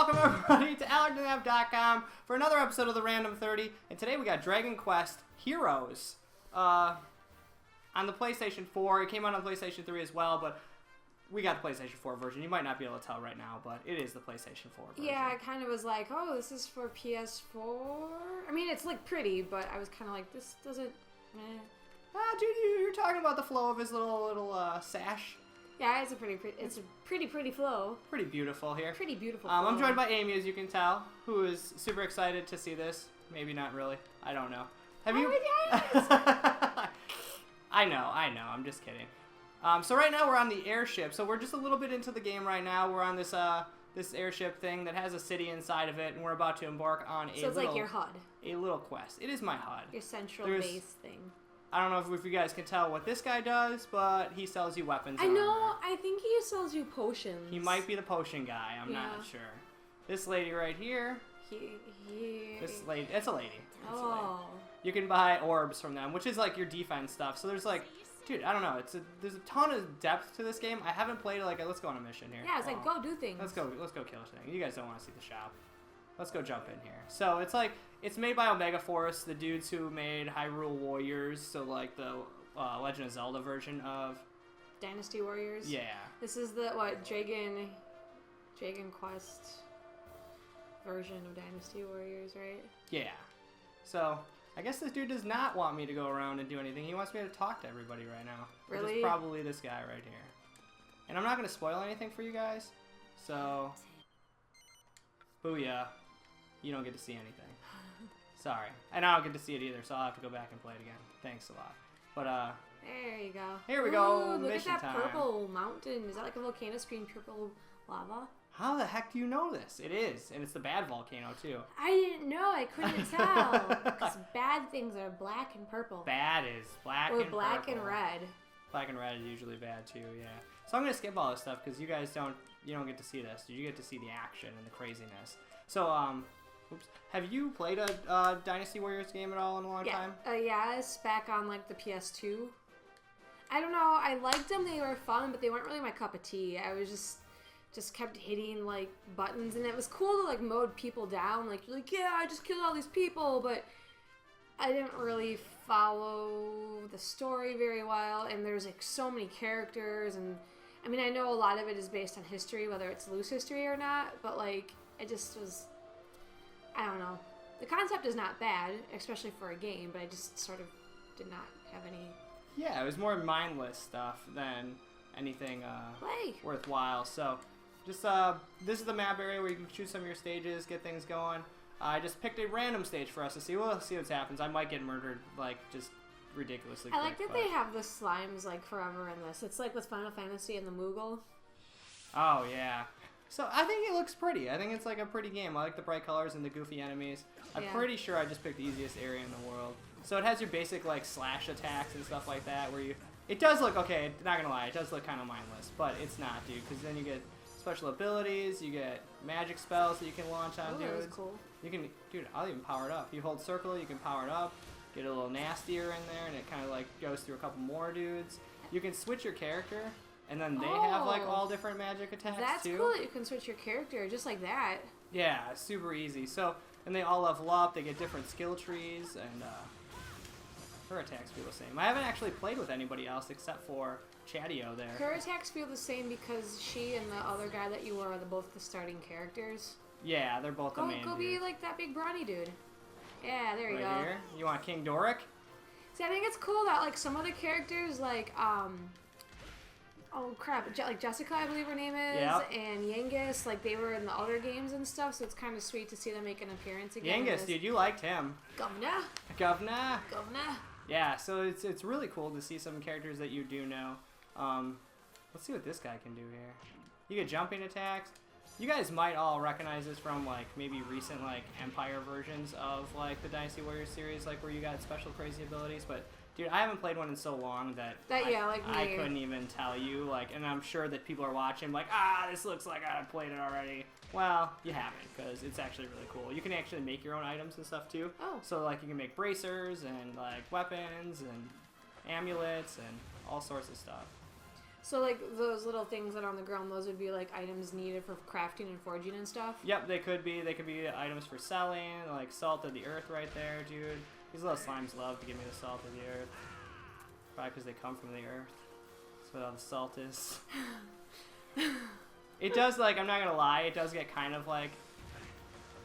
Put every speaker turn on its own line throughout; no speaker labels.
welcome everybody to AlecDNF.com for another episode of the Random 30. And today we got Dragon Quest Heroes on the PlayStation 4. It came out on PlayStation 3 as well, but we got the PlayStation 4 version. You might not be able to tell right now, but it is the PlayStation 4 version.
Yeah, I kind of was like, oh, this is for PS4. I mean, it's like pretty, but I was kind of like, this doesn't.
Ah, dude, you're talking about the flow of his little sash.
Yeah, it's a pretty flow.
Pretty beautiful here.
Pretty beautiful flow.
I'm joined by Amy, as you can tell, who is super excited to see this. Maybe not really. I don't know. Have you? I know. I'm just kidding. So right now we're on the airship. So we're just a little bit into the game right now. We're on this this airship thing that has a city inside of it, and we're about to embark on a
like your HUD.
A little quest. It is my HUD.
Your central base thing.
I don't know if you guys can tell what this guy does, but he sells you weapons.
I know. I think he sells you potions.
He might be the potion guy. I'm not sure. This lady right here. This lady. It's a lady. It's a lady. You can buy orbs from them, which is like your defense stuff. So there's like, dude, I don't know. There's a ton of depth to this game. I haven't played it. Like, let's go on a mission here.
Yeah, it's like go do things.
Let's go kill a thing. You guys don't want to see the shop. Let's go jump in here. So it's made by Omega Force, the dudes who made Hyrule Warriors. So like the Legend of Zelda version of
Dynasty Warriors.
Yeah.
This is the Dragon Quest version of Dynasty Warriors, right?
Yeah. So I guess this dude does not want me to go around and do anything. He wants me to talk to everybody right now.
Really?
Which is probably this guy right here. And I'm not going to spoil anything for you guys. So, booyah. You don't get to see anything. Sorry. And I don't get to see it either, so I'll have to go back and play it again. Thanks a lot. But,
there you go.
Here we go.
Look
Mission
at that
time.
Purple mountain. Is that like a volcano screen purple lava?
How the heck do you know this? It is. And it's the bad volcano, too.
I didn't know. I couldn't tell. Because bad things are black and purple.
Bad is black and purple.
Or black and red.
Black and red is usually bad, too, yeah. So I'm going to skip all this stuff because you guys don't get to see this. You get to see the action and the craziness. So, oops. Have you played a Dynasty Warriors game at all in a long time?
Yes, back on like the PS2. I don't know. I liked them. They were fun, but they weren't really my cup of tea. I was just kept hitting like buttons, and it was cool to like mode people down. Like you're like, yeah, I just killed all these people, but I didn't really follow the story very well. And there's like so many characters, and I mean, I know a lot of it is based on history, whether it's loose history or not. But like, it just was. I don't know. The concept is not bad, especially for a game, but I just sort of did not have any...
Yeah, it was more mindless stuff than anything worthwhile. So, just this is the map area where you can choose some of your stages, get things going. I just picked a random stage for us to see. We'll see what happens. I might get murdered, like, just ridiculously quick.
I like that they have the slimes, like, forever in this. It's like with Final Fantasy and the Moogle.
Oh, yeah. So I think it looks pretty. I think it's like a pretty game. I like the bright colors and the goofy enemies. I'm pretty sure I just picked the easiest area in the world. So it has your basic like slash attacks and stuff like that where it does look, okay, not gonna lie, it does look kind of mindless, but it's not, dude, because then you get special abilities, you get magic spells that you can launch on dudes.
That was cool.
You can, dude, I'll even power it up. You hold circle, you can power it up, get a little nastier in there, and it kind of like goes through a couple more dudes. You can switch your character. And then they have like all different magic attacks too.
That's cool that you can switch your character just like that.
Yeah, super easy. So, and they all level up. They get different skill trees, and her attacks feel the same. I haven't actually played with anybody else except for Chatio there.
Her attacks feel the same because she and the other guy that you were are both the starting characters.
Yeah, they're both the main
Go be like that big brawny dude. Yeah, there you go.
Right here. You want King Doric?
See, I think it's cool that like some other characters like oh crap, like Jessica, I believe her name is, and Yangus, like they were in the other games and stuff, so it's kind of sweet to see them make an appearance again.
Yangus, dude, you liked him. Governor. Yeah, so it's really cool to see some characters that you do know. Let's see what this guy can do here. You get jumping attacks. You guys might all recognize this from like maybe recent like Empire versions of like the Dynasty Warriors series, like where you got special crazy abilities, but dude, I haven't played one in so long that I couldn't even tell you. Like, and I'm sure that people are watching like, this looks like I've played it already. Well, you haven't, because it's actually really cool. You can actually make your own items and stuff too.
Oh.
So like you can make bracers and like weapons and amulets and all sorts of stuff.
So, like, those little things that are on the ground, those would be, like, items needed for crafting and forging and stuff?
Yep, they could be. They could be items for selling, like salt of the earth right there, dude. These little slimes love to give me the salt of the earth. Probably because they come from the earth. That's what all the salt is. It does, like, I'm not gonna lie, it does get kind of, like,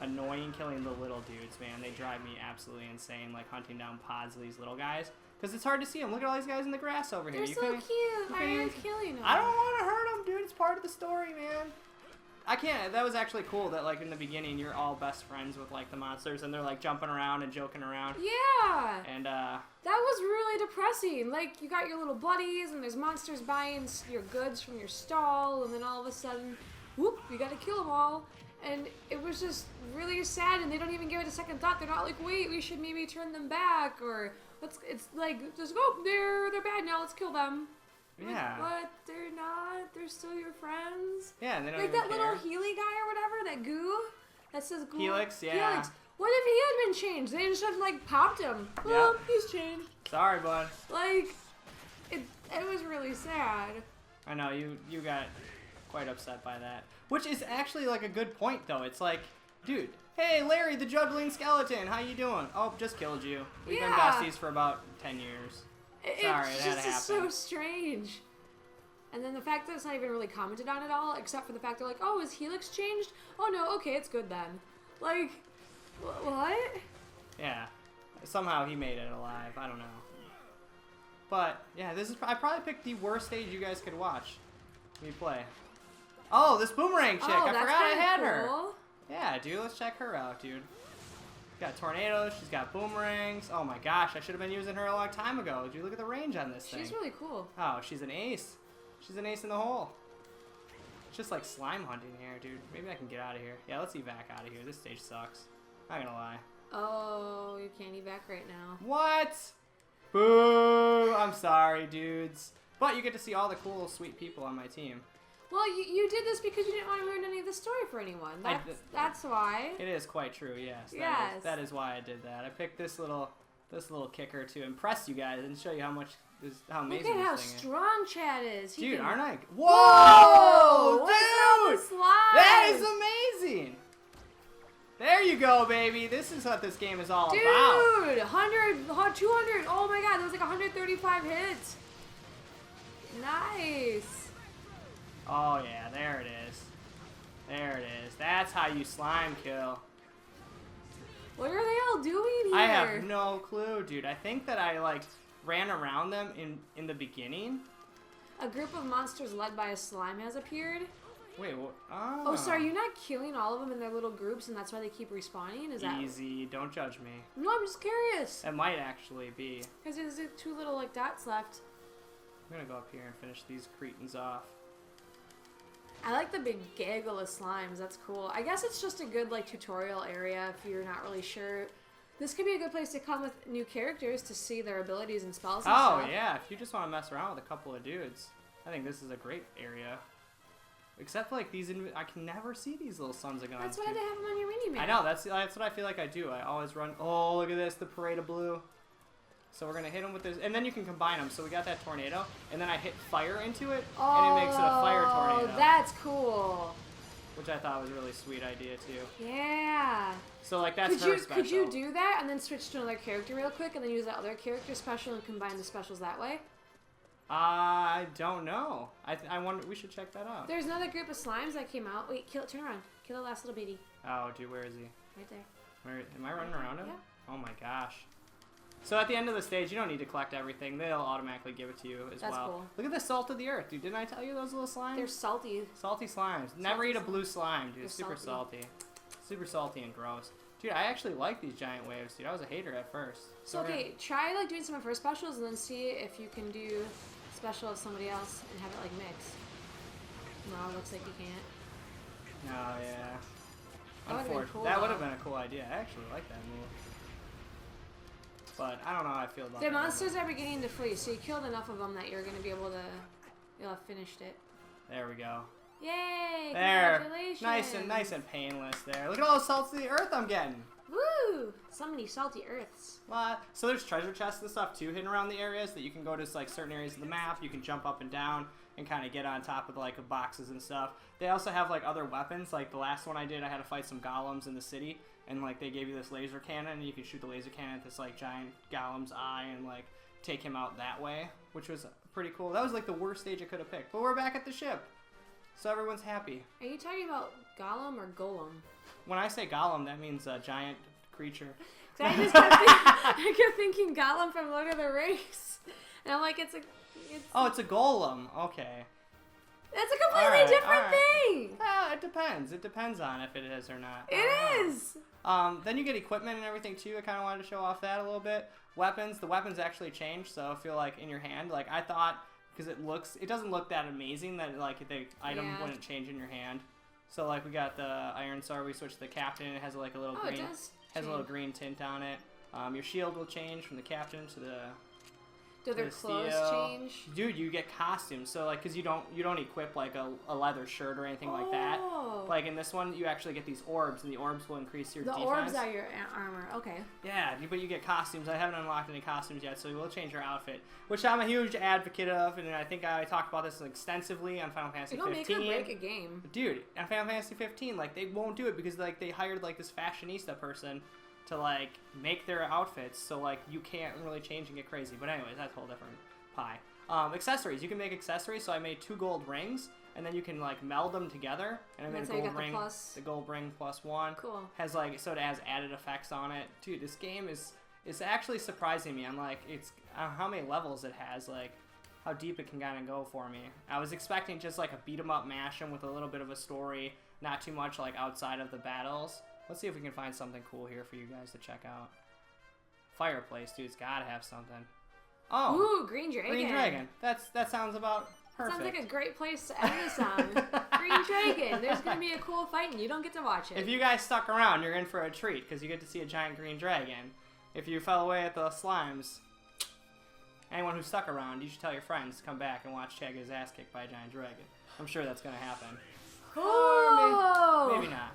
annoying killing the little dudes, man. They drive me absolutely insane, like, hunting down pods of these little guys. Because it's hard to see them. Look at all these guys in the grass over here.
They're so cute. Why are you killing them?
I don't want to hurt them, dude. It's part of the story, man. I can't. That was actually cool that, like, in the beginning, you're all best friends with, like, the monsters, and they're, like, jumping around and joking around.
Yeah.
And,
that was really depressing. Like, you got your little buddies, and there's monsters buying your goods from your stall, and then all of a sudden, whoop, you gotta kill them all. And it was just really sad, and they don't even give it a second thought. They're not like, wait, we should maybe turn them back, or it's like, just go, they're bad now, let's kill them.
yeah.
Like, but they're not. They're still your friends.
Yeah, and they don't
like
even
that
care.
little Healy guy or whatever, that goo that says goo.
Helix, yeah.
Helix. What if he had been changed? They just had like popped him. Well, he's changed.
Sorry, bud.
Like, it was really sad.
I know you got quite upset by that, which is actually like a good point though. It's like, dude, hey Larry, the juggling skeleton, how you doing? Oh, just killed you. We've been besties for about 10 years. Sorry, that
It's just so
happened.
strange. And then the fact that it's not even really commented on at all, except for the fact they're like, oh, is Helix changed? Oh no, okay, it's good then. Like, what?
Yeah, somehow he made it alive. I don't know. But yeah, I probably picked the worst stage you guys could watch me play. Oh, this boomerang chick! I forgot I had her. Yeah, dude, let's check her out, dude. She's got tornadoes. She's got boomerangs. Oh my gosh, I should have been using her a long time ago. Dude, look at the range on this thing.
She's really cool.
Oh, she's an ace. She's an ace in the hole. It's just like slime hunting here, dude. Maybe I can get out of here. Yeah, let's evac out of here. This stage sucks. Not gonna lie.
Oh, you can't evac right now.
What? Boo! I'm sorry, dudes. But you get to see all the cool, sweet people on my team.
Well, you did this because you didn't want to ruin any of the story for anyone. That's why.
It is quite true, yes.
Yes.
That is why I did that. I picked this little kicker to impress you guys and show you how amazing
Look at how
this thing is.
strong Chad is.
Dude, aren't I?
Whoa!
Dude!
Slide?
That is amazing! There you go, baby. This is what this game is all about.
Dude, 100, 200. Oh my god, that was like 135 hits. Nice.
Oh yeah, there it is. There it is. That's how you slime kill.
What are they all doing here?
I have no clue, dude. I think that I like ran around them in the beginning.
A group of monsters led by a slime has appeared.
Wait, what? Oh.
Oh, so are you not killing all of them in their little groups and that's why they keep respawning? Is that
easy? Don't judge me.
No, I'm just curious.
It might actually be.
Because there's 2 little like dots left.
I'm gonna go up here and finish these cretins off.
I like the big gaggle of slimes. That's cool. I guess it's just a good like tutorial area if you're not really sure. This could be a good place to come with new characters to see their abilities and spells and stuff.
Oh yeah, if you just want to mess around with a couple of dudes, I think this is a great area. Except like these, I can never see these little sons of guns.
That's why they have them on your mini map.
I know. That's what I feel like I do. I always run. Oh, look at this, the parade of blue. So we're gonna hit them with this, and then you can combine them. So we got that tornado, and then I hit fire into it, and it makes it a fire tornado.
Oh, that's cool.
Which I thought was a really sweet idea too.
Yeah.
So like that's her special.
Could you do that and then switch to another character real quick, and then use that other character special and combine the specials that way?
I don't know. I wonder. We should check that out.
There's another group of slimes that came out. Wait, kill it. Turn around. Kill the last little bitty.
Oh, dude, where is he?
Right there.
Where am I running around him?
Yeah.
Oh my gosh. So at the end of the stage, you don't need to collect everything. They'll automatically give it to you as well.
That's cool.
Look at the salt of the earth, dude. Didn't I tell you those little slimes?
They're salty.
Salty slimes. Never eat a blue slime, dude.
They're
Super
salty.
Super salty and gross. Dude, I actually like these giant waves, dude. I was a hater at first.
So okay, try like doing some of her specials and then see if you can do special of somebody else and have it like mix. No, it looks like you can't.
Oh yeah.
That would've been cool,
that would
though.
have been a cool idea. I actually like that move. But I don't know how I feel about
The
that.
monsters are beginning to flee, so you killed enough of them that you're gonna be able to. You'll have finished it.
There we go.
Yay!
There.
Congratulations!
Nice and painless there. Look at all the salts of the earth I'm getting.
Woo! So many salty earths.
What? So there's treasure chests and stuff too hidden around the areas that you can go to like certain areas of the map. You can jump up and down and kind of get on top of like boxes and stuff. They also have like other weapons. Like the last one I did, I had to fight some golems in the city, and like they gave you this laser cannon, and you could shoot the laser cannon at this like giant golem's eye and like take him out that way, which was pretty cool. That was like the worst stage I could have picked, but we're back at the ship, so everyone's happy.
Are you talking about Gollum or Golem?
When I say golem, that means a giant creature.
I just kept thinking Gollum from Lord of the Rings, and I'm like, it's a
golem. Okay.
That's a completely different thing.
It depends. It depends on if it is or not.
It is.
Then you get equipment and everything too. I kind of wanted to show off that a little bit. Weapons. The weapons actually change, so I feel like in your hand. Like I thought, because it doesn't look that amazing that like the item wouldn't change in your hand. So like we got the iron sword. We switched to the captain. It has like a little green. Has a little green tint on it. Your shield will change from the captain to the.
Do their clothes change?
Dude, you get costumes. So like, cause you don't equip like a leather shirt or anything like that. Like in this one, you actually get these orbs, and the orbs will increase your defense.
The orbs are your armor. Okay.
Yeah, but you get costumes. I haven't unlocked any costumes yet, so we'll change your outfit, which I'm a huge advocate of, and I think I talked about this extensively on Final Fantasy 15.
It'll make or break a game.
Dude, on Final Fantasy 15, like they won't do it because like they hired like this fashionista person to like make their outfits, so like you can't really change and get crazy. But anyways, that's a whole different pie. Accessories, you can make accessories. So I made 2 gold rings, and then you can like meld them together. And I made a gold ring. The gold ring +1
Cool.
Has like so it has added effects on it. Dude, this game is actually surprising me. I'm like, it's how many levels it has, like how deep it can kind of go for me. I was expecting just like a beat 'em up mash 'em with a little bit of a story, not too much like outside of the battles. Let's see if we can find something cool here for you guys to check out. Fireplace, dude. It's gotta have something. Oh!
Ooh, Green Dragon.
Green Dragon. That sounds about perfect.
Sounds like a great place to end this on. Green Dragon. There's gonna be a cool fight, and you don't get to watch it.
If you guys stuck around, you're in for a treat, because you get to see a giant green dragon. If you fell away at the slimes, anyone who stuck around, you should tell your friends to come back and watch Chad get his ass kicked by a giant dragon. I'm sure that's gonna happen.
Oh!
Maybe not.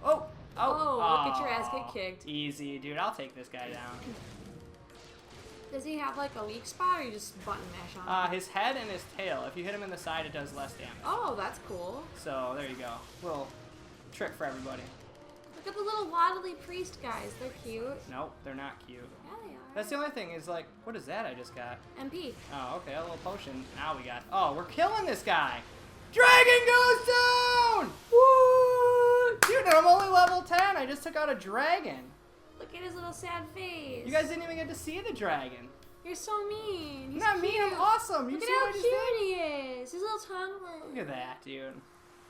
Oh!
Oh, look at your ass get kicked.
Easy, dude. I'll take this guy down.
Does he have like a weak spot, or you just button mash on him?
His head and his tail. If you hit him in the side, it does less damage.
Oh, that's cool.
So, there you go. Little trick for everybody.
Look at the little waddly priest guys. They're cute.
Nope, they're not cute.
Yeah, they are.
That's the only thing is like, what is that I just got?
MP.
Oh, okay, a little potion. Now we got... Oh, we're killing this guy! Dragon goes down! Woo! Dude, I'm only level 10. I just took out a dragon.
Look at his little sad face.
You guys didn't even get to see the dragon.
You're so mean. He's
not
cute.
mean, I'm awesome.
Look at how cute he is. His little tongue.
Look at that, dude.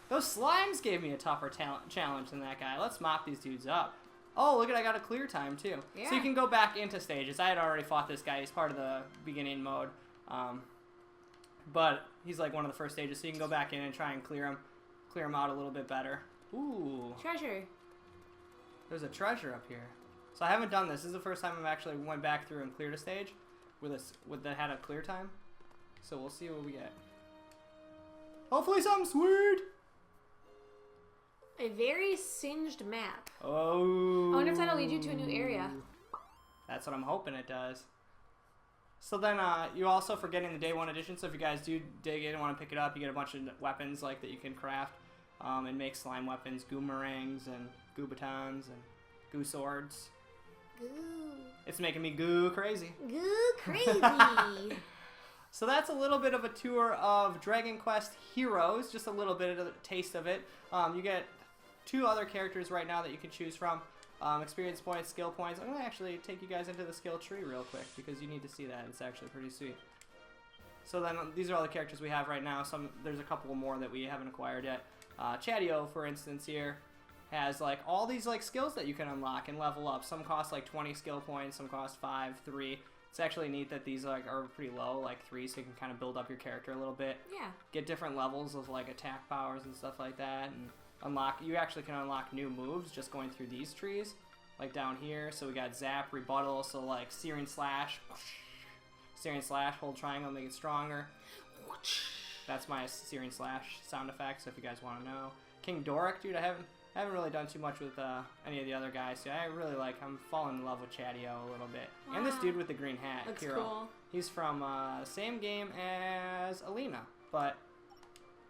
Those slimes gave me a tougher challenge than that guy. Let's mop these dudes up. Oh, look at I got a clear time, too.
Yeah.
So you can go back into stages. I had already fought this guy. He's part of the beginning mode. But he's like one of the first stages, so you can go back in and try and clear him out a little bit better. Ooh.
Treasure.
There's a treasure up here. So I haven't done this. This is the first time I've actually went back through and cleared a stage that had a clear time. So we'll see what we get. Hopefully something sweet.
A very singed map.
Oh.
I wonder if that'll lead you to a new area.
That's what I'm hoping it does. So then you also, for getting the Day 1 edition, so if you guys do dig in and want to pick it up, you get a bunch of weapons like that you can craft and make slime weapons, goomerangs and goo batons and goo swords.
Goo.
It's making me goo crazy.
Goo crazy.
So that's a little bit of a tour of Dragon Quest Heroes, just a little bit of a taste of it. You get 2 other characters right now that you can choose from. Experience points, skill points. I'm going to actually take you guys into the skill tree real quick because you need to see that. It's actually pretty sweet. So then these are all the characters we have right now. There's a couple more that we haven't acquired yet. Chadio, for instance, here has like all these like skills that you can unlock and level up. Some cost like 20 skill points, some cost 5, 3. It's actually neat that these like are pretty low, like 3, so you can kind of build up your character a little bit.
Yeah.
Get different levels of like attack powers and stuff like that, and you actually can unlock new moves just going through these trees, like down here. So we got Zap, Rebuttal, so like Searing Slash, hold triangle, make it stronger. That's my Searing Slash sound effect, so if you guys want to know. King Doric, dude, I haven't really done too much with any of the other guys, so I'm falling in love with Chadio a little bit. Wow. And this dude with the green hat,
Looks
Hero.
cool.
He's from the same game as Alina. But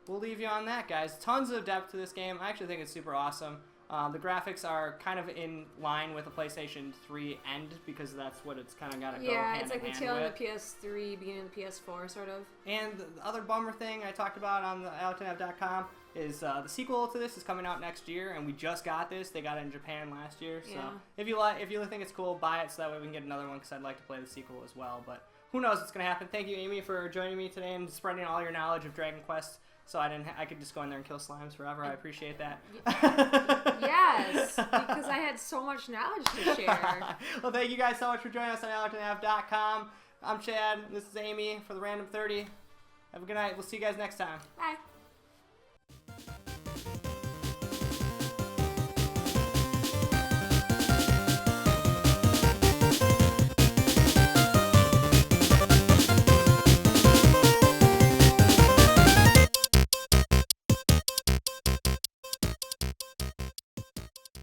we'll leave you on that, guys. Tons of depth to this game. I actually think it's super awesome. The graphics are kind of in line with the PlayStation 3 end because that's what it's kind of got to go hand in hand with.
Yeah, it's like the tail of the PS3, beginning of the PS4, sort of.
And the other bummer thing I talked about on the OutToNav.com is the sequel to this is coming out next year, and we just got this. They got it in Japan last year, so if you think it's cool, buy it so that way we can get another one because I'd like to play the sequel as well. But who knows what's going to happen. Thank you, Amy, for joining me today and spreading all your knowledge of Dragon Quest. So I could just go in there and kill slimes forever. I appreciate that.
Yes, because I had so much knowledge to share.
Well, thank you guys so much for joining us on OutToNav.com. I'm Chad. This is Amy for the Random 30. Have a good night. We'll see you guys next time.
Bye.